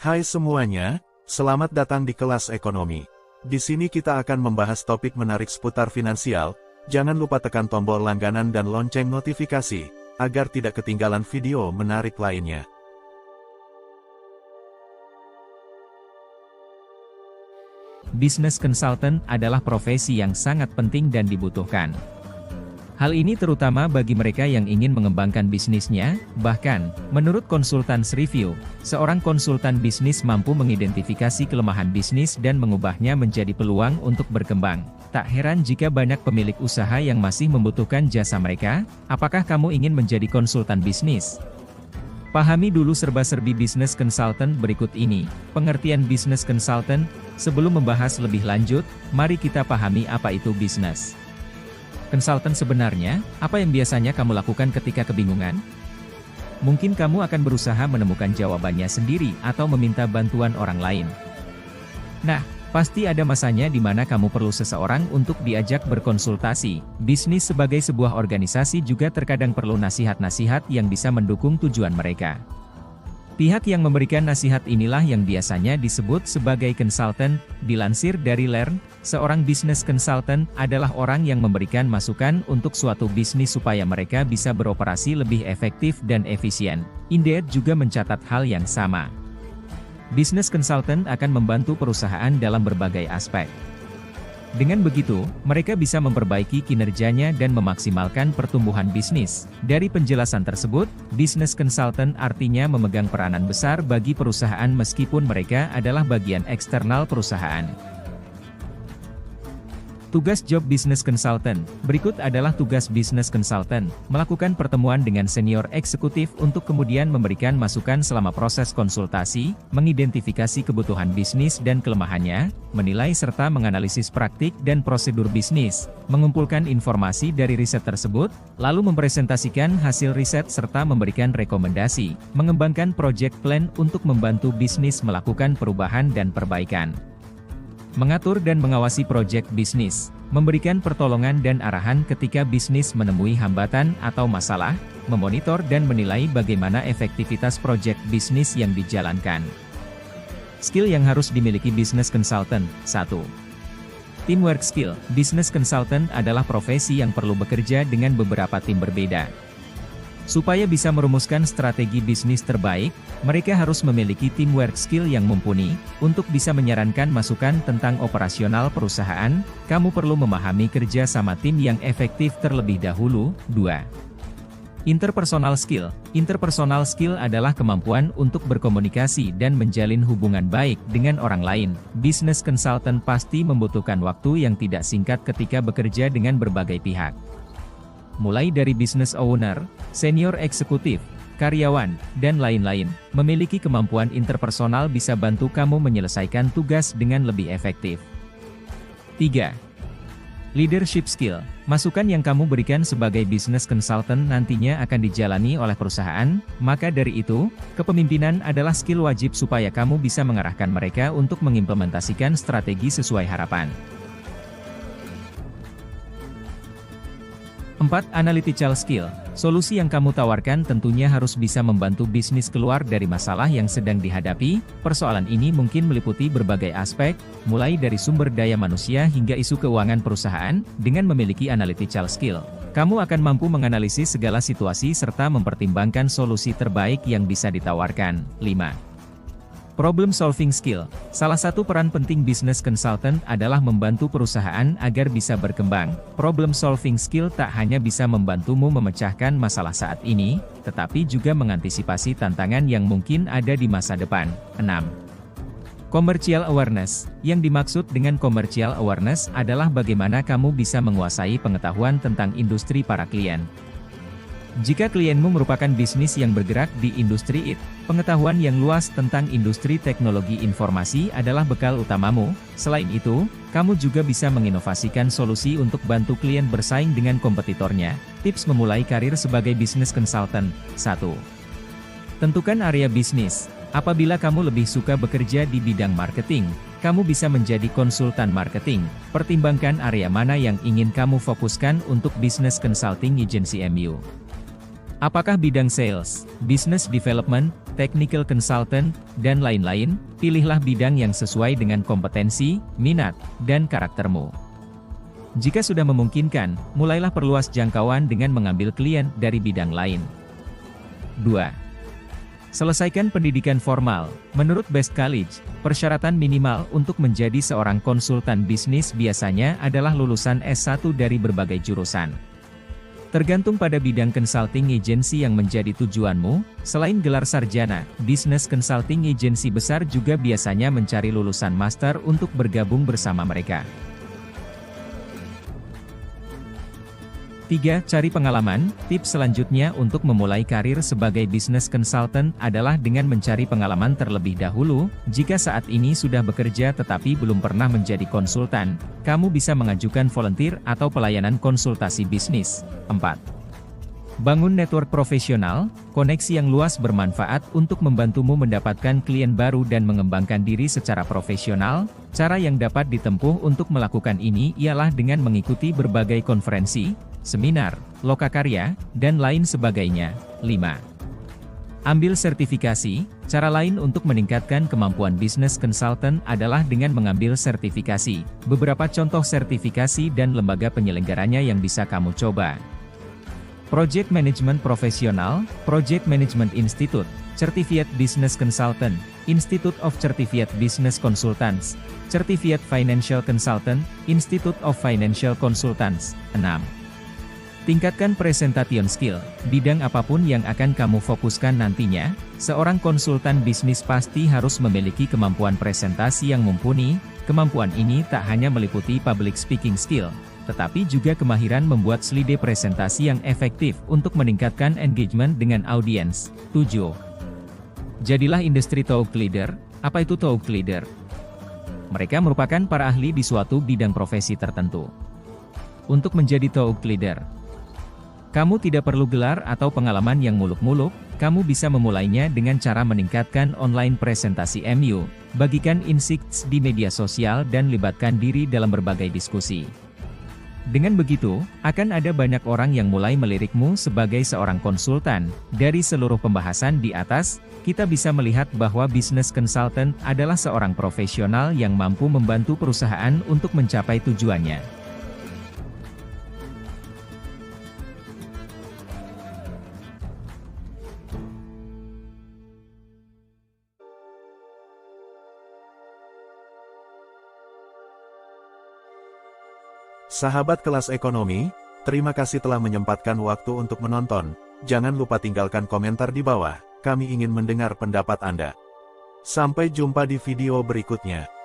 Hai semuanya, selamat datang di kelas ekonomi. Di sini kita akan membahas topik menarik seputar finansial. Jangan lupa tekan tombol langganan dan lonceng notifikasi, agar tidak ketinggalan video menarik lainnya. Business consultant adalah profesi yang sangat penting dan dibutuhkan. Hal ini terutama bagi mereka yang ingin mengembangkan bisnisnya. Bahkan, menurut Consultants Review, seorang konsultan bisnis mampu mengidentifikasi kelemahan bisnis dan mengubahnya menjadi peluang untuk berkembang. Tak heran jika banyak pemilik usaha yang masih membutuhkan jasa mereka. Apakah kamu ingin menjadi konsultan bisnis? Pahami dulu serba-serbi business consultant berikut ini. Pengertian business consultant. Sebelum membahas lebih lanjut, mari kita pahami apa itu bisnis consultant sebenarnya. Apa yang biasanya kamu lakukan ketika kebingungan? Mungkin kamu akan berusaha menemukan jawabannya sendiri atau meminta bantuan orang lain. Nah, pasti ada masanya di mana kamu perlu seseorang untuk diajak berkonsultasi. Bisnis sebagai sebuah organisasi juga terkadang perlu nasihat-nasihat yang bisa mendukung tujuan mereka. Pihak yang memberikan nasihat inilah yang biasanya disebut sebagai konsultan. Dilansir dari Learn, seorang business consultant adalah orang yang memberikan masukan untuk suatu bisnis supaya mereka bisa beroperasi lebih efektif dan efisien. Indeed juga mencatat hal yang sama. Business consultant akan membantu perusahaan dalam berbagai aspek. Dengan begitu, mereka bisa memperbaiki kinerjanya dan memaksimalkan pertumbuhan bisnis. Dari penjelasan tersebut, business consultant artinya memegang peranan besar bagi perusahaan meskipun mereka adalah bagian eksternal perusahaan. Tugas job business consultant. Berikut adalah tugas business consultant: melakukan pertemuan dengan senior eksekutif untuk kemudian memberikan masukan selama proses konsultasi, mengidentifikasi kebutuhan bisnis dan kelemahannya, menilai serta menganalisis praktik dan prosedur bisnis, mengumpulkan informasi dari riset tersebut, lalu mempresentasikan hasil riset serta memberikan rekomendasi, mengembangkan project plan untuk membantu bisnis melakukan perubahan dan perbaikan. Mengatur dan mengawasi proyek bisnis, memberikan pertolongan dan arahan ketika bisnis menemui hambatan atau masalah, memonitor dan menilai bagaimana efektivitas proyek bisnis yang dijalankan. Skill yang harus dimiliki business consultant. 1. Teamwork skill. Business consultant adalah profesi yang perlu bekerja dengan beberapa tim berbeda. Supaya bisa merumuskan strategi bisnis terbaik, mereka harus memiliki teamwork skill yang mumpuni. Untuk bisa menyarankan masukan tentang operasional perusahaan, kamu perlu memahami kerja sama tim yang efektif terlebih dahulu. 2. Interpersonal skill. Interpersonal skill adalah kemampuan untuk berkomunikasi dan menjalin hubungan baik dengan orang lain. Business consultant pasti membutuhkan waktu yang tidak singkat ketika bekerja dengan berbagai pihak. Mulai dari business owner, senior eksekutif, karyawan, dan lain-lain. Memiliki kemampuan interpersonal bisa bantu kamu menyelesaikan tugas dengan lebih efektif. 3. Leadership skill. Masukan yang kamu berikan sebagai business consultant nantinya akan dijalani oleh perusahaan, maka dari itu, kepemimpinan adalah skill wajib supaya kamu bisa mengarahkan mereka untuk mengimplementasikan strategi sesuai harapan. 4. Analytical skill. Solusi yang kamu tawarkan tentunya harus bisa membantu bisnis keluar dari masalah yang sedang dihadapi. Persoalan ini mungkin meliputi berbagai aspek, mulai dari sumber daya manusia hingga isu keuangan perusahaan. Dengan memiliki analytical skill, kamu akan mampu menganalisis segala situasi serta mempertimbangkan solusi terbaik yang bisa ditawarkan. 5. Problem solving skill. Salah satu peran penting business consultant adalah membantu perusahaan agar bisa berkembang. Problem solving skill tak hanya bisa membantumu memecahkan masalah saat ini, tetapi juga mengantisipasi tantangan yang mungkin ada di masa depan. 6. Commercial awareness. Yang dimaksud dengan commercial awareness adalah bagaimana kamu bisa menguasai pengetahuan tentang industri para klien. Jika klienmu merupakan bisnis yang bergerak di industri IT, pengetahuan yang luas tentang industri teknologi informasi adalah bekal utamamu. Selain itu, kamu juga bisa menginovasikan solusi untuk bantu klien bersaing dengan kompetitornya. Tips memulai karir sebagai business consultant. 1. Tentukan area bisnis. Apabila kamu lebih suka bekerja di bidang marketing, kamu bisa menjadi konsultan marketing. Pertimbangkan area mana yang ingin kamu fokuskan untuk business consulting agency MU. Apakah bidang sales, business development, technical consultant, dan lain-lain? Pilihlah bidang yang sesuai dengan kompetensi, minat, dan karaktermu. Jika sudah memungkinkan, mulailah perluas jangkauan dengan mengambil klien dari bidang lain. 2. Selesaikan pendidikan formal. Menurut Best College, persyaratan minimal untuk menjadi seorang konsultan bisnis biasanya adalah lulusan S1 dari berbagai jurusan. Tergantung pada bidang consulting agency yang menjadi tujuanmu, selain gelar sarjana, business consulting agency besar juga biasanya mencari lulusan master untuk bergabung bersama mereka. 3. Cari pengalaman. Tips selanjutnya untuk memulai karir sebagai business consultant adalah dengan mencari pengalaman terlebih dahulu. Jika saat ini sudah bekerja tetapi belum pernah menjadi konsultan, kamu bisa mengajukan volunteer atau pelayanan konsultasi bisnis. 4. Bangun network profesional. Koneksi yang luas bermanfaat untuk membantumu mendapatkan klien baru dan mengembangkan diri secara profesional. Cara yang dapat ditempuh untuk melakukan ini ialah dengan mengikuti berbagai konferensi, seminar, lokakarya, dan lain sebagainya. 5. Ambil sertifikasi. Cara lain untuk meningkatkan kemampuan business consultant adalah dengan mengambil sertifikasi. Beberapa contoh sertifikasi dan lembaga penyelenggaranya yang bisa kamu coba. Project Management Profesional, Project Management Institute, Certified Business Consultant, Institute of Certified Business Consultants, Certified Financial Consultant, Institute of Financial Consultants. 6. Tingkatkan presentation skill. Bidang apapun yang akan kamu fokuskan nantinya, seorang konsultan bisnis pasti harus memiliki kemampuan presentasi yang mumpuni. Kemampuan ini tak hanya meliputi public speaking skill, tetapi juga kemahiran membuat slide presentasi yang efektif untuk meningkatkan engagement dengan audiens. 7. Jadilah industri thought leader. Apa itu thought leader? Mereka merupakan para ahli di suatu bidang profesi tertentu. Untuk menjadi thought leader, kamu tidak perlu gelar atau pengalaman yang muluk-muluk, kamu bisa memulainya dengan cara meningkatkan online presentasi MU, bagikan insights di media sosial dan libatkan diri dalam berbagai diskusi. Dengan begitu, akan ada banyak orang yang mulai melirikmu sebagai seorang konsultan. Dari seluruh pembahasan di atas, kita bisa melihat bahwa business consultant adalah seorang profesional yang mampu membantu perusahaan untuk mencapai tujuannya. Sahabat kelas ekonomi, terima kasih telah menyempatkan waktu untuk menonton. Jangan lupa tinggalkan komentar di bawah, kami ingin mendengar pendapat Anda. Sampai jumpa di video berikutnya.